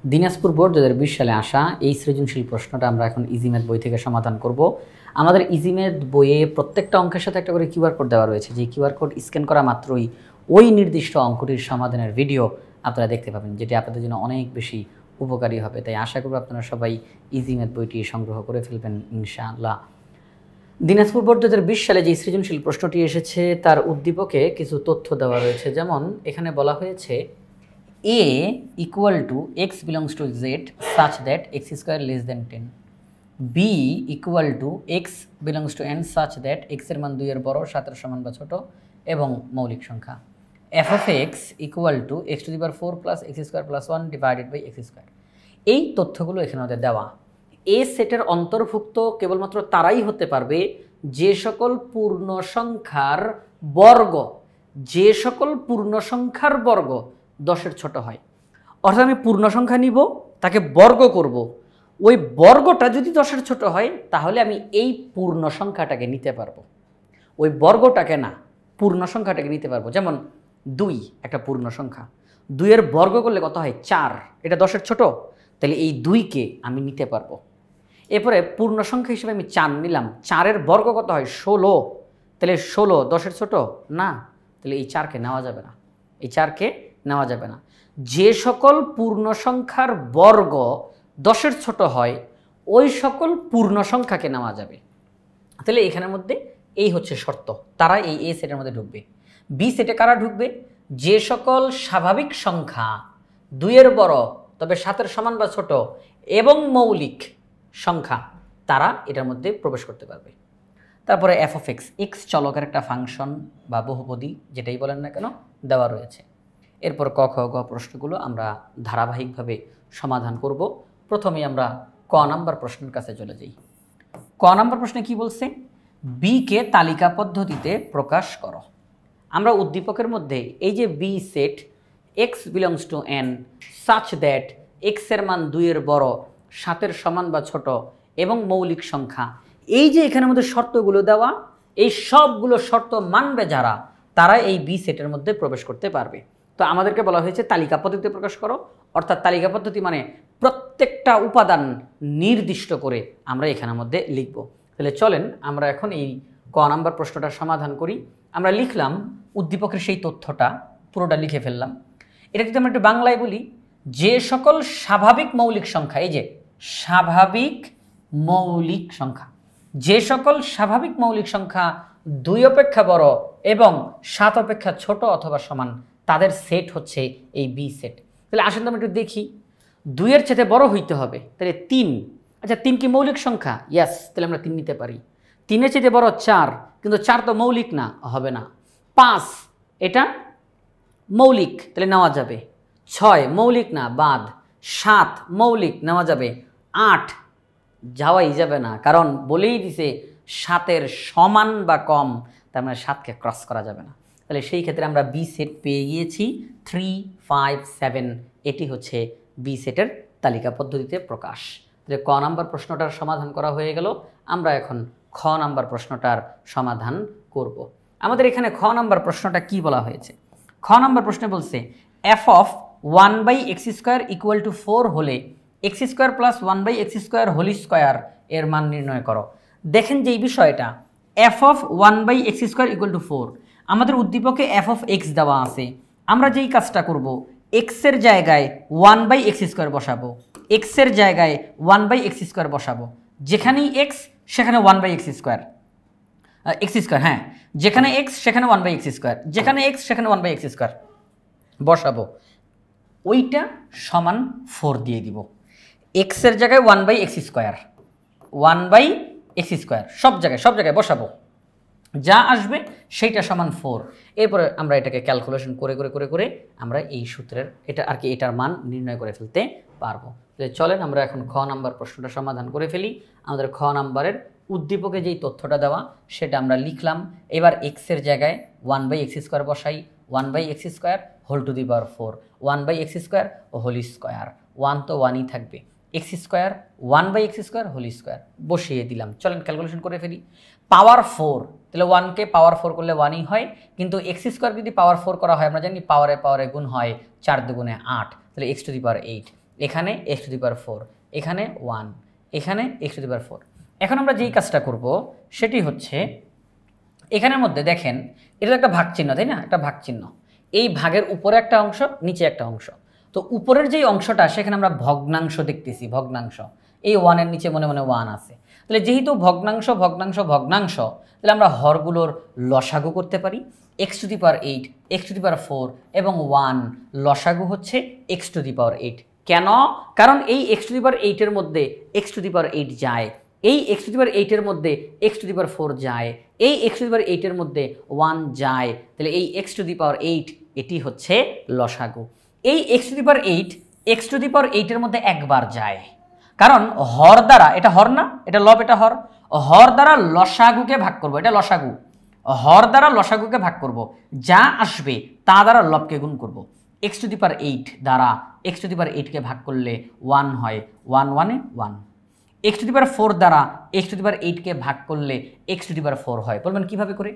Dinajpur board 2020 সালে আসা এই সৃজনশীল প্রশ্নটা আমরা এখন ইজি ম্যাথ বই থেকে সমাধান করব। আমাদের ইজি ম্যাথ বইয়ে প্রত্যেকটা অঙ্কের সাথে একটা করে কিউআর কোড দেওয়া রয়েছে, যে কিউআর কোড স্ক্যান করা মাত্রই ওই নির্দিষ্ট অঙ্কটির সমাধানের ভিডিও আপনারা দেখতে পাবেন, যেটি আপনাদের জন্য অনেক বেশি উপকারী হবে। তাই আশা করব আপনারা সবাই ইজি ম্যাথ বইটি সংগ্রহ করে ফেলবেন ইনশাআল্লাহ। দিনাজপুর বোর্ড 2020 সালে যে সৃজনশীল প্রশ্নটি এসেছে তার উদ্দীপকে কিছু তথ্য দেওয়া রয়েছে। যেমন এখানে বলা হয়েছে a equal to x belongs to z such that x square less than 10, b equal to x belongs to n such that x এর মান 2 এর বড়, 7 এর সমান বা ছোট এবং মৌলিক সংখ্যা, f of x equal to x to the power 4 plus x square plus 1 divided by x square। এই তথ্যগুলো এখানে আমাদের দেওয়া। এ সেটের অন্তর্ভুক্ত কেবলমাত্র তারাই হতে পারবে যে সকল পূর্ণ সংখ্যার বর্গ, যে সকল পূর্ণ সংখ্যার বর্গ 10 এর ছোট হয়। অর্থাৎ আমি পূর্ণ সংখ্যা নিব, তাকে বর্গ করব, ওই বর্গটা যদি 10 এর ছোট হয় তাহলে আমি এই পূর্ণ সংখ্যাটাকে নিতে পারবো, ওই বর্গটাকে না, পূর্ণ সংখ্যাটাকে নিতে পারবো। যেমন 2 একটা পূর্ণ সংখ্যা, 2 এর বর্গ করলে কত হয় 4, এটা 10 এর ছোট, তাহলে এই 2কে আমি নিতে পারবো। এরপরে পূর্ণ সংখ্যা হিসেবে আমি 4 নিলাম, 4 এর বর্গ কত হয় 16, তাহলে 16 10 এর ছোট না, তাহলে এই 4কে নেওয়া যাবে না, এই 4কে নেওয়া যাবে না। যে সকল পূর্ণ সংখ্যার বর্গ 10 এর ছোট হয় ওই সকল পূর্ণ সংখ্যাকে নেওয়া যাবে। তাহলে এখানের মধ্যে এই হচ্ছে শর্ত, তারা এই এ সেটের মধ্যে ঢুকবে। বি সেটে কারা ঢুকবে? যে সকল স্বাভাবিক সংখ্যা 2 এর বড় তবে 7 এর সমান বা ছোট এবং মৌলিক সংখ্যা, তারা এটার মধ্যে প্রবেশ করতে পারবে। তারপরে এফ অফ এক্স, এক্স চলকের একটা ফাংশন বা বহুপদী যেটাই বলেন না কেন দেওয়া রয়েছে। এরপর ক খ গ প্রশ্নগুলো আমরা ধারাবাহিকভাবে সমাধান করব। প্রথমেই আমরা ক নাম্বার প্রশ্নের কাছে চলে যাই। ক নাম্বার প্রশ্নে কি বলছে? বি কে তালিকা পদ্ধতিতে প্রকাশ করো। আমরা উদ্দীপকের মধ্যে এই যে B set x belongs to N such that x এর মান 2 এর বড়, 7 এর সমান বা ছোট এবং মৌলিক সংখ্যা, এই যে এখানের মধ্যে শর্তগুলো দেওয়া, এই সবগুলো শর্ত মানবে যারা, তারা এই বি সেটের মধ্যে প্রবেশ করতে পারবে। তো আমাদেরকে বলা হয়েছে তালিকা পদ্ধতিতে প্রকাশ করো, অর্থাৎ তালিকা পদ্ধতি মানে প্রত্যেকটা উপাদান নির্দিষ্ট করে আমরা এখানের মধ্যে লিখব। তাহলে চলেন আমরা এখন এই ক নাম্বার প্রশ্নটার সমাধান করি। আমরা লিখলাম উদ্দীপকের সেই তথ্যটা পুরোটা লিখে ফেললাম। এটা যদি আমরা একটু বাংলায় বলি, যে সকল স্বাভাবিক মৌলিক সংখ্যা, এই যে স্বাভাবিক মৌলিক সংখ্যা, যে সকল স্বাভাবিক মৌলিক সংখ্যা 2 অপেক্ষা বড় এবং 7 অপেক্ষা ছোট অথবা সমান, তাদের সেট হচ্ছে এই বি সেট। তাহলে আসলে আমরা একটু দেখি, 2 এর চেয়ে বড় হইতে হবে, তাহলে 3। আচ্ছা 3 কি মৌলিক সংখ্যা? ইয়াস, তাহলে আমরা 3 নিতে পারি। 3 এর চেয়ে বড় 4, কিন্তু 4 তো মৌলিক না, হবে না। 5 এটা মৌলিক, তাহলে নেওয়া যাবে। 6 মৌলিক না, বাদ। 7 মৌলিক, নেওয়া যাবে। 8 যাওয়াই যাবে না, কারণ বলেই দিছে 7 এর সমান বা কম, তার মানে 7কে ক্রস করা যাবে না। তাহলে সেই ক্ষেত্রে আমরা বি সেট পেয়ে গিয়েছি 3, 5, 7, এটি হচ্ছে বি সেটের তালিকা পদ্ধতিতে প্রকাশ। তাহলে ক নাম্বার প্রশ্নটার সমাধান করা হয়ে গেল। আমরা এখন খ নাম্বার প্রশ্নটার সমাধান করব। আমাদের এখানে খ নাম্বার প্রশ্নটা কি বলা হয়েছে? খ নাম্বার প্রশ্নে বলছে F of 1/x² equal to 4 হলে x² plus 1/x² whole square এর মান নির্ণয় করো। দেখেন যে এই বিষয়টা F of 1/x² equal to 4, আমাদের উদ্দীপকে এফ অফ এক্স দেওয়া আছে। আমরা যেই কাজটা করব, এক্সের জায়গায় 1/x² বসাবো, এক্সের জায়গায় 1/x² বসাবো। যেখানেই এক্স সেখানে 1/x², হ্যাঁ, যেখানে এক্স সেখানে 1/x², যেখানে এক্স সেখানে 1/x² বসাবো। ওইটা সমান 4 দিয়ে দিব। এক্সের জায়গায় 1/x², 1/x² সব জায়গায় বসাবো, যা আসবে সেইটা সমান 4। এরপরে আমরা এটাকে ক্যালকুলেশন করে আমরা এই সূত্রের এটার মান নির্ণয় করে ফেলতে পারবো। চলেন আমরা এখন খ নাম্বার প্রশ্নটা সমাধান করে ফেলি। আমাদের খ নাম্বারের উদ্দীপকে যেই তথ্যটা দেওয়া সেটা আমরা লিখলাম। এবার এক্সের জায়গায় 1/x² বসাই, 1/x² whole to the power 4, 1/x² whole square, 1 তো 1ই থাকবে, x² 1/x² হোল স্কোয়ার বসিয়ে দিলাম। চলেন ক্যালকুলেশন করে ফেলি। পাওয়ার 4, তাহলে 1কে পাওয়ার 4 করলে 1ই হয়, কিন্তু x² যদি পাওয়ার 4 করা হয় আমরা জানি পাওয়ারে গুণ হয়, 4 দুগুণে 8, তাহলে x টু দি পাওয়ার 8। এখানে এক্স টু দি পাওয়ার 4, এখানে 1, এখানে এক্স টু দি পাওয়ার 4। এখন আমরা যেই কাজটা করব সেটি হচ্ছে এখানের মধ্যে দেখেন এটা একটা ভাগ চিহ্ন, তাই না? একটা ভাগ চিহ্ন, এই ভাগের উপরে একটা অংশ, নিচে একটা অংশ। তো উপরের যেই অংশটা সেখানে আমরা ভগ্নাংশ দেখতেছি, ভগ্নাংশ। এই 1 এর নিচে মনে মনে 1 আছে। তাহলে যেহেতু ভগ্নাংশ ভগ্নাংশ ভগ্নাংশ, তাহলে আমরা হরগুলোর লসাগু করতে পারি। X to the power 8, x to the power 4 এবং 1 লসাগু হচ্ছে এক্স টু দি পাওয়ার 8। কেন? কারণ এই এক্স টু দি পাওয়ার 8 এর মধ্যে এক্স টু দি পাওয়ার 8 যায়, এই এক্স টু দি পাওয়ার 8 এর মধ্যে এক্স টু দি পাওয়ার 4 যায়, এই এক্স টু দি পাওয়ার 8 এর মধ্যে 1 যায়। তাহলে এই এক্স টু দি পাওয়ার 8 এটি হচ্ছে লসাগু। এই x to the power 8 x to the power 8 এর মধ্যে একবার যায়, কারণ হর দ্বারা, এটা হর না, এটা লব, এটা হর, হর দ্বারা লসাগুকে ভাগ করব, এটা লসাগু, হর দ্বারা লসাগুকে ভাগ করব, যা আসবে তা দ্বারা লবকে গুণ করব। এক্স টু দি পাওয়ার 8 দ্বারা এক্স টু দি পাওয়ার 8কে ভাগ করলে 1 হয়, 1 1 এ 1। এক্স টু দি পাওয়ার 4 দ্বারা এক্স টু দি পাওয়ার 8কে ভাগ করলে এক্স টু দি পাওয়ার 4 হয়। বলবেন কিভাবে করে?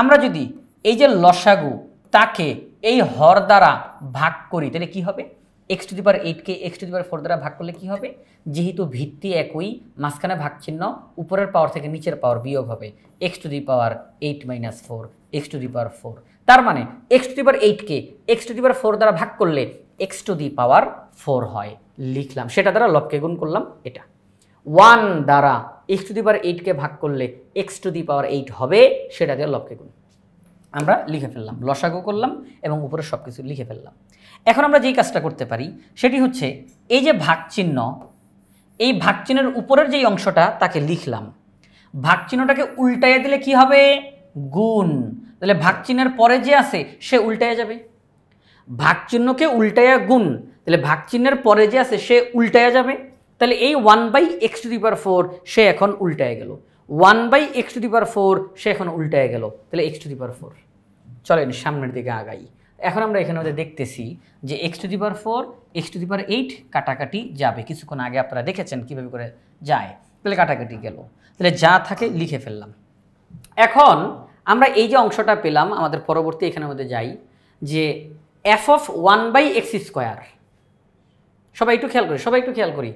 আমরা যদি এই যে লসাগু তাকে এই হর দ্বারা ভাগ করি তাহলে কি হবে? এক্স টু দি পাওয়ার 8কে এক্স টু দি পাওয়ার 4 দ্বারা ভাগ করলে কি হবে? যেহেতু ভিত্তি একই, মাঝখানে ভাগ চিহ্ন, উপরের পাওয়ার থেকে নিচের পাওয়ার বিয়োগ হবে, x to the power 8 minus 4 x to the power 4। তার মানে এক্স টু দি পাওয়ার 8কে এক্স টু দি পাওয়ার 4 দ্বারা ভাগ করলে এক্স টু দি পাওয়ার 4 হয়, লিখলাম। সেটা দ্বারা লবকে গুণ করলাম, এটা 1 দ্বারা এক্স টু দি পাওয়ার 8কে ভাগ করলে এক্স টু দি পাওয়ার 8 হবে, সেটা দিয়ে লবকে গুণ আমরা লিখে ফেললাম, লসাগু করলাম এবং উপরে সব কিছু লিখে ফেললাম। এখন আমরা যেই কাজটা করতে পারি সেটি হচ্ছে এই যে ভাগ চিহ্ন, এই ভাগ চিহ্নের উপরের যেই অংশটা তাকে লিখলাম, ভাগ চিহ্নটাকে উল্টাইয়া দিলে কি হবে? গুণ। তাহলে ভাগ চিহ্নের পরে যে আছে সে উল্টাইয়া যাবে, ভাগ চিহ্নকে উল্টাইয়া গুণ, তাহলে ভাগ চিহ্নের পরে যে আছে সে উল্টাইয়া যাবে। তাহলে এই 1/x টু দি পাওয়ার 4 সে এখন উল্টায় গেল, 1/x টু দি পাওয়ার 4 সে এখন উল্টায় গেল, তাহলে x টু দি পাওয়ার 4। চলেন সামনের দিকে আগাই। এখন আমরা এখানে মধ্যে দেখতেছি যে x to the power 4 x to the power 8 কাটাকাটি যাবে, কিছুক্ষণ আগে আপনারা দেখেছেন কিভাবে করে যায়, তাহলে কাটাকাটি গেল, তাহলে যা থাকে লিখে ফেললাম। এখন আমরা এই যে অংশটা পেলাম, আমাদের পরবর্তী এখানের মধ্যে যাই যে f অফ 1/x², সবাই একটু খেয়াল করি, সবাই একটু খেয়াল করি,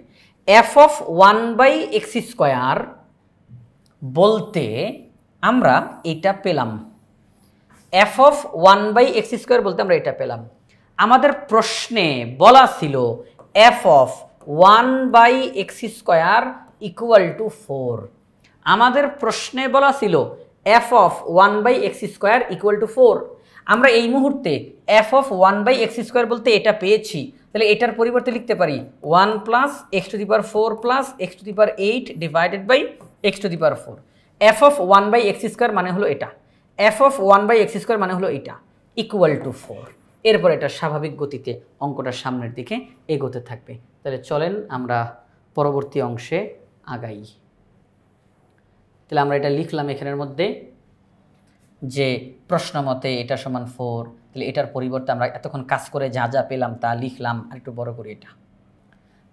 f অফ 1/x² বলতে আমরা এটা পেলাম, f অফ 1/x² বলতে আমরা এটা পেলাম। আমাদের প্রশ্নে বলা ছিল f of 1/x² equal to 4। আমাদের প্রশ্নে বলা ছিল f of 1/x² equal to 4। আমরা এই মুহূর্তে f অফ 1/x² বলতে এটা পেয়েছি, তাহলে এটার পরিবর্তে লিখতে পারি 1 plus x to the power 4 plus x to the power 8 divided by x to the power 4। f of 1/x² মানে হলো এটা, f অফ 1/x² মানে হলো এটা, ইকুয়াল টু 4। এরপর এটা স্বাভাবিক গতিতে অঙ্কটার সামনের দিকে এগোতে থাকবে। তাহলে চলেন আমরা পরবর্তী অংশে আগাই। তাহলে আমরা এটা লিখলাম এখানের মধ্যে যে প্রশ্ন মতে এটা সমান 4, তাহলে এটার পরিবর্তে আমরা এতক্ষণ কাজ করে যা যা পেলাম তা লিখলাম, আর একটু বড় করি এটা।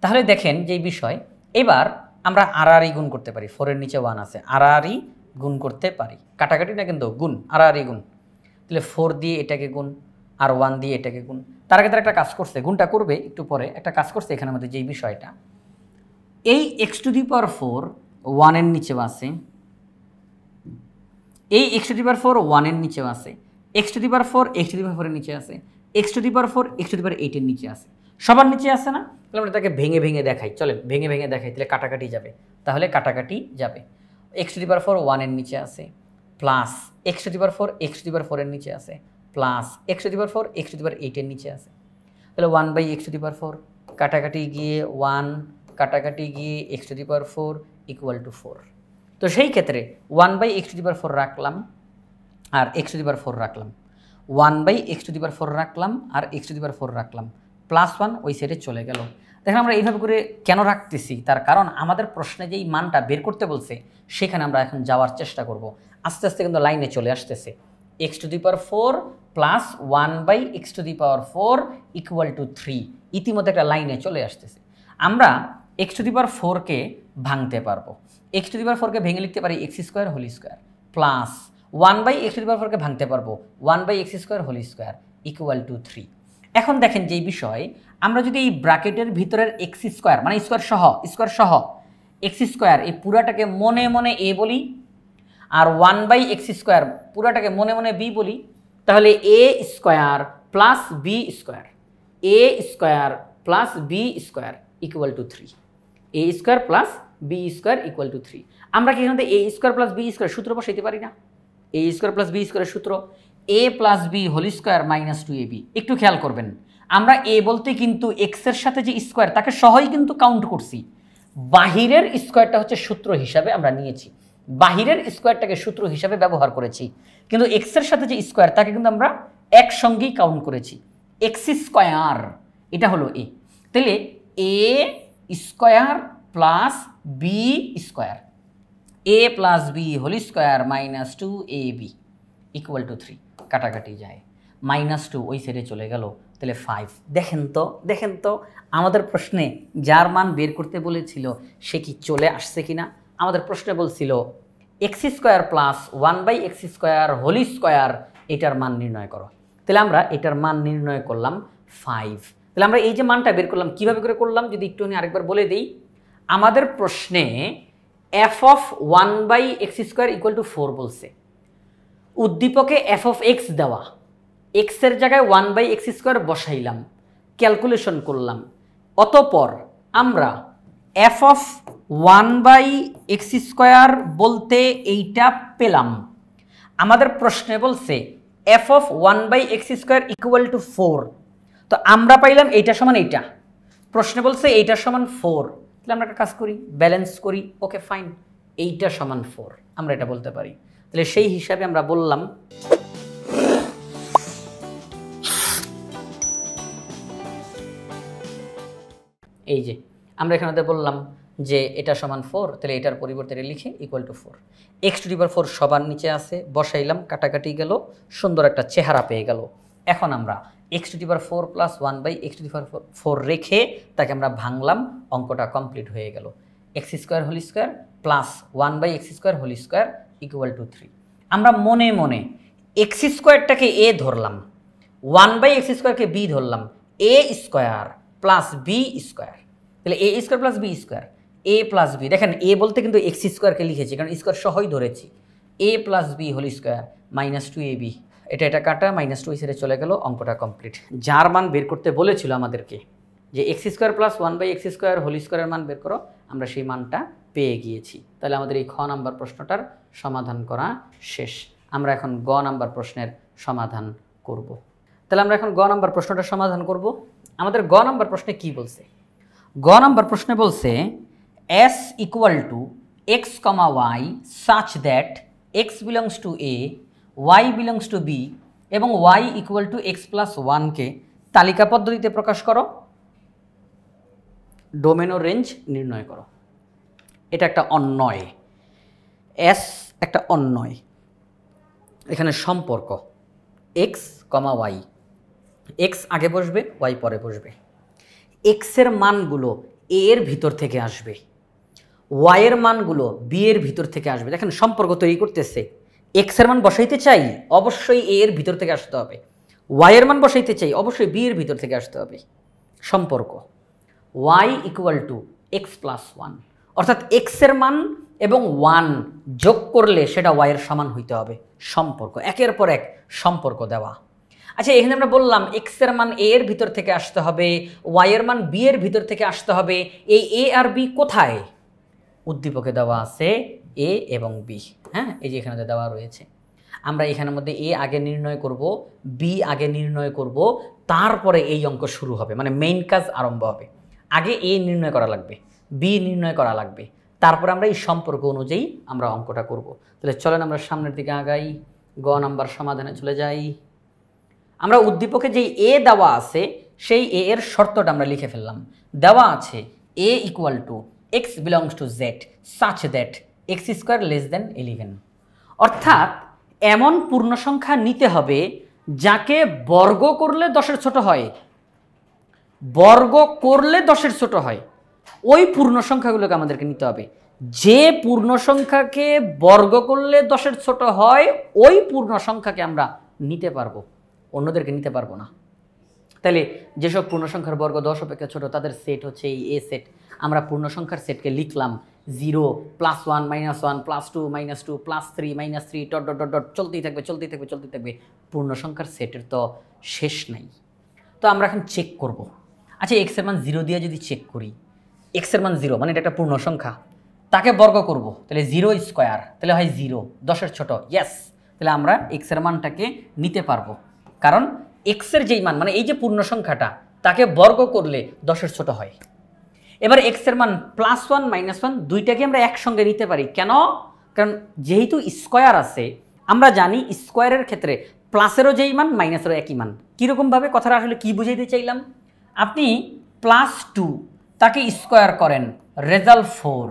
তাহলে দেখেন যেই বিষয়, এবার আমরা আড়াআড়ি গুণ করতে পারি, 4 এর নিচে 1 আছে, আড়াআড়ি গুণ করতে পারি, কাটাকাটি না কিন্তু গুণ, আড়াআড়ি গুণ। তাহলে 4 দিয়ে এটাকে গুণ আর 1 দিয়ে এটাকে গুণ। তার আগে তার একটা কাজ করছে, গুণটা করবে একটু পরে, একটা কাজ করছে এখানের মধ্যে যেই বিষয়টা, এই এক্স টু দি পাওয়ার 4 1 এর নিচেও আছে, এই এক্স টু দি পাওয়ার 4 1 এর নিচেও আছে, x to the power 4 x to the power 4 এর নিচে আছে, x to the power 4 x to the power 8 এর নিচে আছে, সবার নিচে আছে না? তাহলে আমরা তাকে ভেঙে ভেঙে দেখাই, চলেন ভেঙে ভেঙে দেখাই, তাহলে কাটাকাটি যাবে, তাহলে কাটাকাটি যাবে। এক্স টু দি পাওয়ার 4 1 এর নিচে আছে, plus x to the power 4 x to the power 4 এর নিচে আছে, plus x to the power 4 x to the power 8 এর নিচে আছে। তাহলে 1/x টু দি পাওয়ার 4, কাটাকাটি গিয়ে 1, কাটাকাটি গিয়ে x to the power 4 equal to 4। তো সেই ক্ষেত্রে 1/x টু দি পাওয়ার 4 রাখলাম আর এক্স টু দি পাওয়ার 4 রাখলাম, 1/x টু দি পাওয়ার 4 রাখলাম আর এক্স টু দি পাওয়ার 4 রাখলাম, প্লাস 1 ওই সাইডে চলে গেল। দেখেন আমরা এইভাবে করে কেন রাখতেছি, তার কারণ আমাদের প্রশ্নে যেই মানটা বের করতে বলছে সেখানে আমরা এখন যাওয়ার চেষ্টা করব। আস্তে আস্তে কিন্তু লাইনে চলে আসতেছে, x to the power 4 plus 1/x to the power 4 equal to 3, ইতিমধ্যে একটা লাইনে চলে আসতেছে। আমরা এক্স টু দি পাওয়ার 4কে ভাঙতে পারবো, এক্স টু দি পাওয়ার 4কে ভেঙে লিখতে পারি x² whole square, plus 1/x to the power 4কে ভাঙতে পারবো 1/x² whole square equal to 3। এখন দেখেন যে বিষয়, আমরা যদি এই ব্র্যাকেটের ভিতরের এক্স স্কোয়ার মানে স্কোয়ার সহ এক্স স্কোয়ার এই পুরাটাকে মনে মনে এ বলি, আর 1/x স্কোয়ার পুরাটাকে মনে মনে বি বলি, তাহলে a square plus b square, a square plus b square equal to 3, a square plus b square equal to 3। আমরা কি এখান থেকে a square plus b square সূত্র বসাইতে পারি না? এ স্কোয়ার প্লাস বি স্কোয়ারের সূত্র a plus b whole square minus 2ab। একটু খেয়াল করবেন, আমরা এ বলতে কিন্তু এক্সের সাথে যে স্কোয়ার তাকে সহই কিন্তু কাউন্ট করছি, বাহিরের স্কোয়ারটা হচ্ছে সূত্র হিসাবে আমরা নিয়েছি, বাহিরের স্কোয়ারটাকে সূত্র হিসাবে ব্যবহার করেছি, কিন্তু এক্সের সাথে যে স্কোয়ার তাকে কিন্তু আমরা একসঙ্গেই কাউন্ট করেছি। এক্স স্কোয়ার এটা হলো এ, তাহলে a square plus b square, a plus b whole square minus 2ab equal to 3। কাটাকাটি যায়, -2 ওই সাইডে চলে গেল, তাহলে 5। দেখেন তো আমাদের প্রশ্নে যার মান বের করতে বলেছিল সে কি চলে আসছে কিনা? আমাদের প্রশ্নে বলছিল x square plus 1/x square whole square এটার মান নির্ণয় করো, তাহলে আমরা এটার মান নির্ণয় করলাম 5। তাহলে আমরা এই যে মানটা বের করলাম কিভাবে করে করলাম যদি একটু আরেকবার বলে দিই। আমাদের প্রশ্নে f of 1/x square equal two 4 বলছে, উদ্দীপকে f অফ x দেওয়া, এক্সের জায়গায় 1/x স্কোয়ার বসাইলাম, ক্যালকুলেশন করলাম, অতঃপর আমরা f অফ 1/x স্কোয়ার বলতে এইটা পেলাম। আমাদের প্রশ্নে বলছে f of 1/x square equal two 4, তো আমরা পাইলাম এইটা সমান এইটা, প্রশ্নে বলছে এইটা সমান 4, তাহলে আমরা একটা কাজ করি, ব্যালেন্স করি, ওকে ফাইন, এইটা সমান 4 আমরা এটা বলতে পারি। তাহলে সেই হিসাবে আমরা বললাম এই যে আমরা এখানে বললাম যে এটা সমান 4, তাহলে এটার পরিবর্তে লিখে ইকুয়াল টু 4, x⁴ সবার নিচে আছে, বসাইলাম, কাটাকাটি গেল, সুন্দর একটা চেহারা পেয়ে গেল। এখন আমরা x⁴ প্লাস 1/x⁴ রেখে তাকে আমরা ভাঙলাম, অঙ্কটা কমপ্লিট হয়ে গেল। X square whole square plus 1/x square whole square equal to 3। আমরা মনে মনে এক্স স্কোয়ারটাকে এ ধরলাম, 1/x স্কোয়ারকে বি ধরলাম, এ স্কোয়ার প্লাস বি স্কোয়ার, তাহলে a square plus b square, a plus B, দেখেন এ বলতে কিন্তু এক্স স্কোয়ারকে লিখেছি কারণ স্কোয়ার সহই ধরেছি, a plus b whole square minus 2ab, এটা কাটা -2 হিসেবে চলে গেল, অঙ্কটা কমপ্লিট। যার মান বের করতে বলেছিল আমাদেরকে যে x square plus 1/x square whole স্কোয়ারের মান বের করো, আমরা সেই মানটা পেয়ে গিয়েছি। তাহলে আমাদের এই খ নাম্বার প্রশ্নটার সমাধান করা শেষ। আমরা এখন গ নাম্বার প্রশ্নের সমাধান করব। তাহলে আমরা এখন গ নাম্বার প্রশ্নটার সমাধান করব। আমাদের গ নাম্বার প্রশ্নে কি বলছে? গ নাম্বার প্রশ্নে বলছে s equal to x, y such that x belongs to a, y belongs to b এবং y equal to x plus 1কে তালিকা পদ্ধতিতে প্রকাশ করো, ডোমেন ও রেঞ্জ নির্ণয় করো। এটা একটা অন্বয়, s একটা অন্বয়, এখানে সম্পর্ক x, y, x আগে বসবে, y পরে বসবে, x এর মানগুলো a এর ভিতর থেকে আসবে, y এর মানগুলো b এর ভিতর থেকে আসবে। দেখেন সম্পর্ক তৈরি করতেছে, x এর মান বসাইতে চাই অবশ্যই a এর ভিতর থেকে আসতে হবে, y এর মান বসাইতে চাই অবশ্যই b এর ভিতর থেকে আসতে হবে। সম্পর্ক y equal to x plus 1, অর্থাৎ x এর মান এবং 1 যোগ করলে সেটা y এর সমান হইতে হবে। সম্পর্ক, একের পর এক সম্পর্ক দেওয়া। আচ্ছা, এখানে আমরা বললাম x এর মান a এর ভিতর থেকে আসতে হবে, y এর মান b এর ভিতর থেকে আসতে হবে। এই a আর b কোথায়? উদ্দীপকে দেওয়া আছে a এবং b। হ্যাঁ, এই যে এখানে দেওয়া রয়েছে। আমরা এখানের মধ্যে a আগে নির্ণয় করব, b আগে নির্ণয় করব, তারপরে এই অঙ্ক শুরু হবে, মানে মেইন কাজ আরম্ভ হবে। আগে a নির্ণয় করা লাগবে, b নির্ণয় করা লাগবে, তারপরে আমরা এই সম্পর্ক অনুযায়ী আমরা অঙ্কটা করব। তাহলে চলেন আমরা সামনের দিকে আগাই, গ নাম্বার সমাধানে চলে যাই। আমরা উদ্দীপকে যেই a দেওয়া আছে সেই a এর শর্তটা আমরা লিখে ফেললাম। দেওয়া আছে a equal to x belongs to z such that x square less than 11, অর্থাৎ এমন পূর্ণ সংখ্যা নিতে হবে যাকে বর্গ করলে 10-এর ছোট হয়, বর্গ করলে 10-এর ছোট হয়, ওই পূর্ণ সংখ্যাগুলোকে আমাদেরকে নিতে হবে। যে পূর্ণ সংখ্যাকে বর্গ করলে 10-এর ছোট হয় ওই পূর্ণ সংখ্যাকে আমরা নিতে পারবো, অন্যদেরকে নিতে পারবো না। তাহলে যেসব পূর্ণ সংখ্যার বর্গ 10 অপেক্ষা ছোট তাদের সেট হচ্ছে এই এ সেট। আমরা পূর্ণ সংখ্যার সেটকে লিখলাম 0 +1 -1 +2 -2 +3 -3 ডট ডট ডট ডট চলতেই থাকবে চলতেই থাকবে চলতেই থাকবে। পূর্ণ সংখ্যার সেটের তো শেষ নাই। তো আমরা এখন চেক করব। আচ্ছা এক্স এর মান 0 দিয়ে যদি চেক করি, এক্স এর মান 0 মানে এটা একটা পূর্ণ সংখ্যা, তাকে বর্গ করব, তাহলে 0 স্কোয়ার, তাহলে হয় 0, 10-এর ছোট, ইয়েস। তাহলে আমরা এক্স এর মানটাকে নিতে পারবো, কারণ এক্স এর যেই মান মানে এই যে পূর্ণ সংখ্যাটা তাকে বর্গ করলে 10-এর ছোট হয়। এবার এক্স এর মান +1 -1 দুইটাকে আমরা একসঙ্গে নিতে পারি। কেন? কারণ যেহেতু স্কোয়ার আছে, আমরা জানি স্কোয়ারের ক্ষেত্রে প্লাসেরও যেই মান মাইনাসেরও একই মান। কীরকমভাবে কথাটা আসলে কী বুঝাইতে চাইলাম, আপনি +2 তাকে স্কোয়ার করেন, রেজাল্ট 4,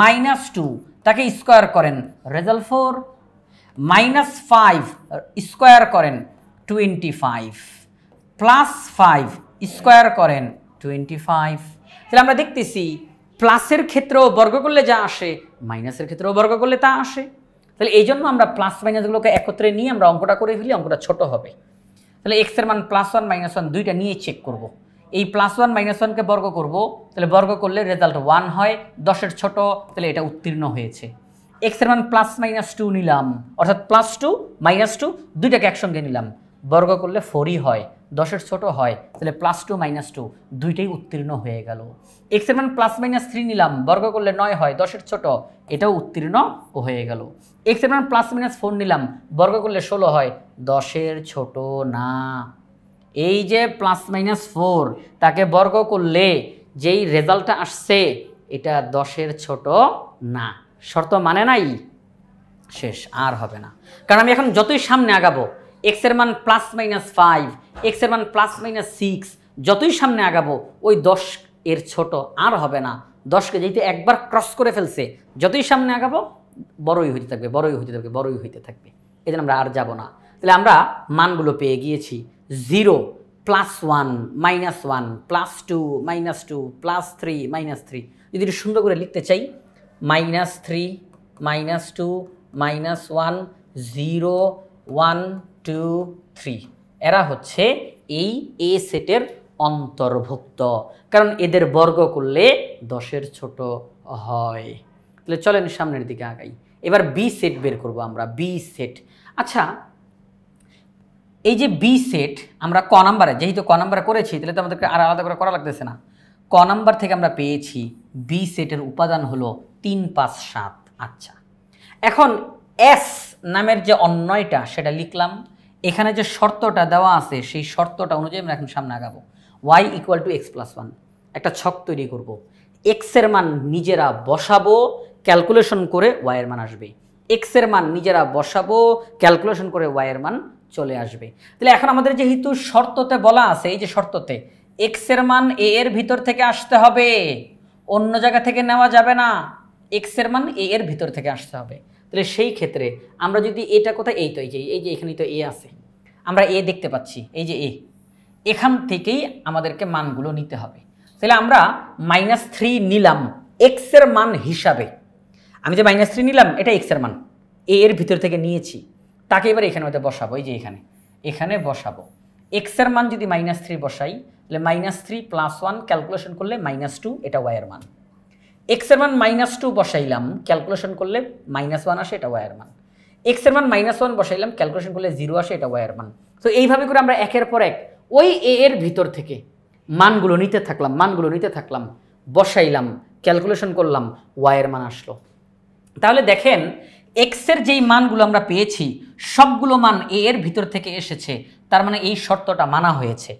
-2 তাকে স্কোয়ার করেন, রেজাল্ট 4, -5 স্কোয়ার করেন 25, +5 স্কোয়ার করেন 25। তাহলে আমরা দেখতেছি প্লাসের ক্ষেত্রেও বর্গ করলে যা আসে মাইনাসের ক্ষেত্রেও বর্গ করলে তা আসে। তাহলে এই জন্য আমরা প্লাস মাইনাসগুলোকে একত্রে নিয়ে আমরা অঙ্কটা করে ফেলি, অঙ্কটা ছোট হবে। তাহলে এক্স এর মান +1 -1 দুইটা নিয়ে চেক করব। এই +1 -1কে বর্গ করব, তাহলে বর্গ করলে রেজাল্ট 1 হয়, 10-এর ছোট, তাহলে এটা উত্তীর্ণ হয়েছে। এক্স এর মান +-2 নিলাম, অর্থাৎ +2 -2 দুইটাকে একসঙ্গে নিলাম, বর্গ করলে 4ই হয়, 10-এর ছোট হয়, তাহলে +2 -2 দুইটাই উত্তীর্ণ হয়ে গেল। এক্স এর মান +-3 নিলাম, বর্গ করলে 9 হয়, 10-এর ছোট, এটাও উত্তীর্ণ হয়ে গেল। এক্স এর মান +-4 নিলাম, বর্গ করলে 16 হয়, 10-এর ছোট না। এই যে +-4 তাকে বর্গ করলে যেই রেজাল্টটা আসছে এটা 10-এর ছোট না। শর্ত মানে নাই, শেষ, আর হবে না। কারণ আমি এখন যতই সামনে আগাবো, এক্স এর মান +-5, এক্স এর মান +-6, যতই সামনে আগাবো ওই 10 এর ছোট আর হবে না। 10কে যেহেতু একবার ক্রস করে ফেলছে, যতই সামনে আগাবো বড়ই হইতে থাকবে, বড়ই হইতে থাকবে, বড়ই হইতে থাকবে। এই জন্য আমরা আর যাব না। তাহলে আমরা মানগুলো পেয়ে গিয়েছি 0 +1 -1 +2 -2 +3 -3। যদি একটু সুন্দর করে লিখতে চাই, -3 -2 -1 0 1 2 3, এরা হচ্ছে এই এ সেটের অন্তর্ভুক্ত, কারণ এদের বর্গ করলে 10-এর ছোট হয়। তাহলে চলেন সামনের দিকে আগাই। এবার বি সেট বের করব আমরা, বি সেট। আচ্ছা এই যে বি সেট আমরা ক নাম্বারে, যেহেতু ক নাম্বারে করেছি তাহলে তো আমাদেরকে আর আলাদা করে করা লাগতেছে না। ক নাম্বার থেকে আমরা পেয়েছি বি সেটের উপাদান হলো 3 5 7। আচ্ছা এখন এস নামের যে অন্যয়টা সেটা লিখলাম, এখানে যে শর্তটা দেওয়া আছে সেই শর্তটা অনুযায়ী আমরা এখন সামনে আগাবো। y = x+1 একটা ছক তৈরি করব, এক্স এর মান নিজেরা বসাবো, ক্যালকুলেশন করে y এর মান আসবে, এক্স এর মান নিজেরা বসাবো, ক্যালকুলেশন করে y এর মান চলে আসবে। তাহলে এখন আমাদের যেহেতু শর্ততে বলা আছে, এই যে শর্ততে এক্স এর মান এ এর ভিতর থেকে আসতে হবে, অন্য জায়গা থেকে নেওয়া যাবে না, এক্স এর মান এ এর ভিতর থেকে আসতে হবে। তাহলে সেই ক্ষেত্রে আমরা যদি এটা কোথায়, এই তো এই যে এখানেই তো এ আছে, আমরা এ দেখতে পাচ্ছি, এই যে এ, এখান থেকেই আমাদেরকে মানগুলো নিতে হবে। তাহলে আমরা -3 নিলাম এক্স এর মান হিসাবে। আমি যে -3 নিলাম এটা এক্স এর মান, এ এর ভিতর থেকে নিয়েছি, তাকে এবার এখানে মধ্যে বসাবো, এই যে এখানে বসাবো। এক্স এর মান যদি -3 বসাই, তাহলে -3 +1 ক্যালকুলেশন করলে -2, এটা y এর মান। এক্স এর মান -2 বসাইলাম, ক্যালকুলেশন করলে -1 আসে, এটা y এর মান। এক্স এর মান -1 বসাইলাম, ক্যালকুলেশন করলে 0 আসে, এটা y এর মান। তো এইভাবে করে আমরা একের পর এক ওই এ এর ভিতর থেকে মানগুলো নিতে থাকলাম, বসাইলাম, ক্যালকুলেশন করলাম, y এর মান আসলো। তাহলে দেখেন এক্স এর যেই মানগুলো আমরা পেয়েছি সবগুলো মান এ এর ভিতর থেকে এসেছে, তার মানে এই শর্তটা মানা হয়েছে।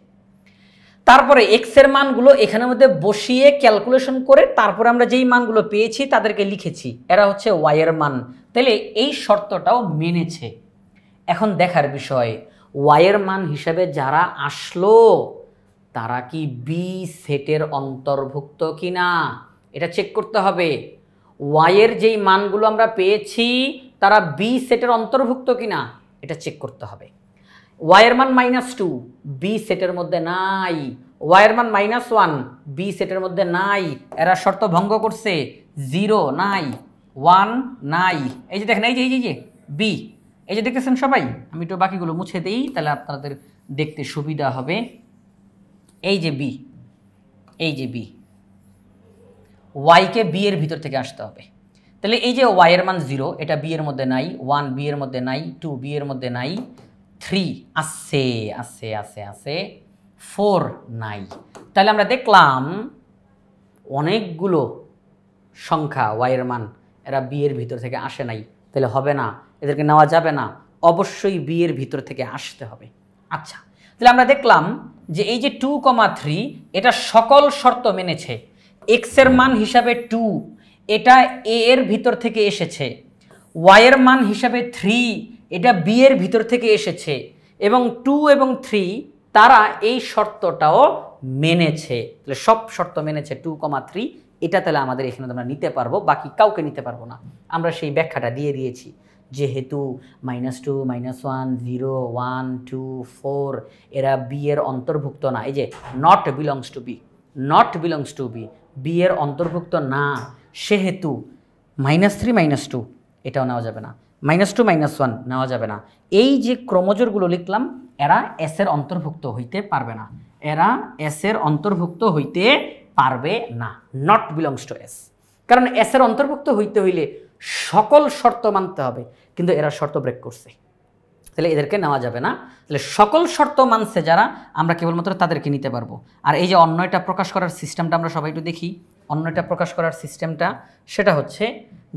তারপরে এক্স এর মানগুলো এখানের মধ্যে বসিয়ে ক্যালকুলেশন করে তারপরে আমরা যেই মানগুলো পেয়েছি তাদেরকে লিখেছি, এরা হচ্ছে y এর মান। তাহলে এই শর্তটাও মেনেছে। এখন দেখার বিষয় y এর মান হিসাবে যারা আসলো তারা কি বি সেটের অন্তর্ভুক্ত কিনা এটা চেক করতে হবে। y এর যেই মানগুলো আমরা পেয়েছি তারা বি সেটের অন্তর্ভুক্ত কিনা এটা চেক করতে হবে। y এর মান -2 বি সেটের মধ্যে নাই, y এর মান -1 বি সেটের মধ্যে নাই, এরা শর্ত ভঙ্গ করছে, 0 নাই, 1 নাই। এই যে দেখেন, এই যে বি, এই যে দেখতেছেন সবাই, আমি একটু বাকিগুলো মুছে দিই তাহলে আপনাদের দেখতে সুবিধা হবে। এই যে বি, এই যে বি, ওয়াইকে বি এর ভিতর থেকে আসতে হবে। তাহলে এই যে ওয়াই এর মান 0, এটা বি এর মধ্যে নাই, 1 বি এর মধ্যে নাই, 2 বি এর মধ্যে নাই, 3 আছে আছে আছে আছে, 4 নাই। তাহলে আমরা দেখলাম অনেকগুলো সংখ্যা ওয়াই এর মান এরা বি এর ভিতর থেকে আসে নাই, তাহলে হবে না, এদেরকে নেওয়া যাবে না, অবশ্যই বি এর ভিতর থেকে আসতে হবে। আচ্ছা, তাহলে আমরা দেখলাম যে এই যে 2,3 এটা সকল শর্ত মেনেছে। এক্স এর মান হিসাবে 2, এটা এ এর ভিতর থেকে এসেছে। ওয়াই এর মান হিসাবে 3, এটা বি এর ভিতর থেকে এসেছে। এবং 2 এবং 3 তারা এই শর্তটাও মেনেছে। তাহলে সব শর্ত মেনেছে 2,3, এটা তাহলে আমাদের এখানে আমরা নিতে পারবো, বাকি কাউকে নিতে পারবো না। আমরা সেই ব্যাখ্যাটা দিয়ে দিয়েছি, যেহেতু -2, -1, 0, 1, 2, 4 এরা বি এর অন্তর্ভুক্ত না। এই যে not belongs to B, not belongs to B, B এর অন্তর্ভুক্ত না, সেহেতু -3, -2 এটাও নেওয়া যাবে না, -2, -1 নেওয়া যাবে না। এই যে ক্রমজোরগুলো লিখলাম এরা এস এর অন্তর্ভুক্ত হইতে পারবে না, এরা এস এর অন্তর্ভুক্ত হইতে পারবে না, নট বিলংস টু এস। কারণ এস এর অন্তর্ভুক্ত হইতে হইলে সকল শর্ত মানতে হবে, কিন্তু এরা শর্ত ব্রেক করছে, তাহলে এদেরকে নেওয়া যাবে না। তাহলে সকল শর্ত মানছে যারা, আমরা কেবলমাত্র তাদেরকে নিতে পারবো। আর এই যে অন্যটা প্রকাশ করার সিস্টেমটা আমরা সবাই একটু দেখি। অন্যটা প্রকাশ করার সিস্টেমটা সেটা হচ্ছে,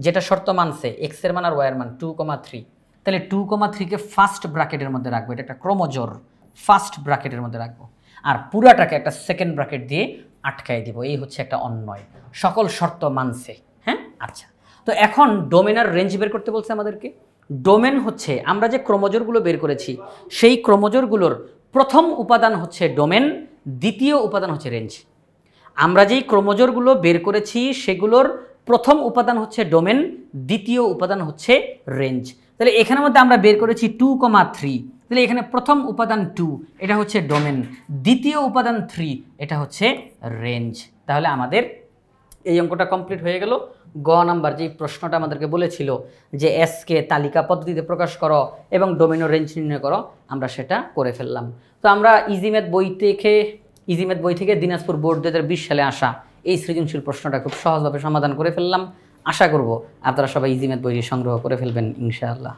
যেটা শর্ত মানছে এক্স এর মান আর ওয়াই এর মান 2,3, তাহলে 2,3কে ফার্স্ট ব্র্যাকেটের মধ্যে রাখবো, এটা একটা ক্রমজোর, ফার্স্ট ব্র্যাকেটের মধ্যে রাখবো, আর পুরাটাকে একটা সেকেন্ড ব্র্যাকেট দিয়ে আটকাই দিব। এই হচ্ছে একটা অন্যয়, সকল শর্ত মানছে। হ্যাঁ, আচ্ছা, তো এখন ডোমেন আর রেঞ্জ বের করতে বলছে আমাদেরকে। ডোমেন হচ্ছে আমরা যে ক্রমজোরগুলো বের করেছি সেই ক্রমজোরগুলোর প্রথম উপাদান হচ্ছে ডোমেন, দ্বিতীয় উপাদান হচ্ছে রেঞ্জ। আমরা যেই ক্রমজোরগুলো বের করেছি সেগুলোর প্রথম উপাদান হচ্ছে ডোমেন, দ্বিতীয় উপাদান হচ্ছে রেঞ্জ। তাহলে এখানের মধ্যে আমরা বের করেছি 2,3, তাহলে এখানে প্রথম উপাদান 2, এটা হচ্ছে ডোমেন, দ্বিতীয় উপাদান 3, এটা হচ্ছে রেঞ্জ। তাহলে আমাদের এই অঙ্কটা কমপ্লিট হয়ে গেল। গ নাম্বার যে প্রশ্নটা আমাদেরকে বলেছিল যে এসকে তালিকা পদ্ধতিতে প্রকাশ করো এবং ডোমেন ও রেঞ্জ নির্ণয় করো, আমরা সেটা করে ফেললাম। তো আমরা ইজিম্যাথ বই থেকে দিনাজপুর বোর্ড 2020 সালে আসা এই সৃজনশীল প্রশ্নটা খুব সহজভাবে সমাধান করে ফেললাম। আশা করব আপনারা সবাই ইজিম্যাথ বইটি সংগ্রহ করে ফেলবেন ইনশাআল্লাহ।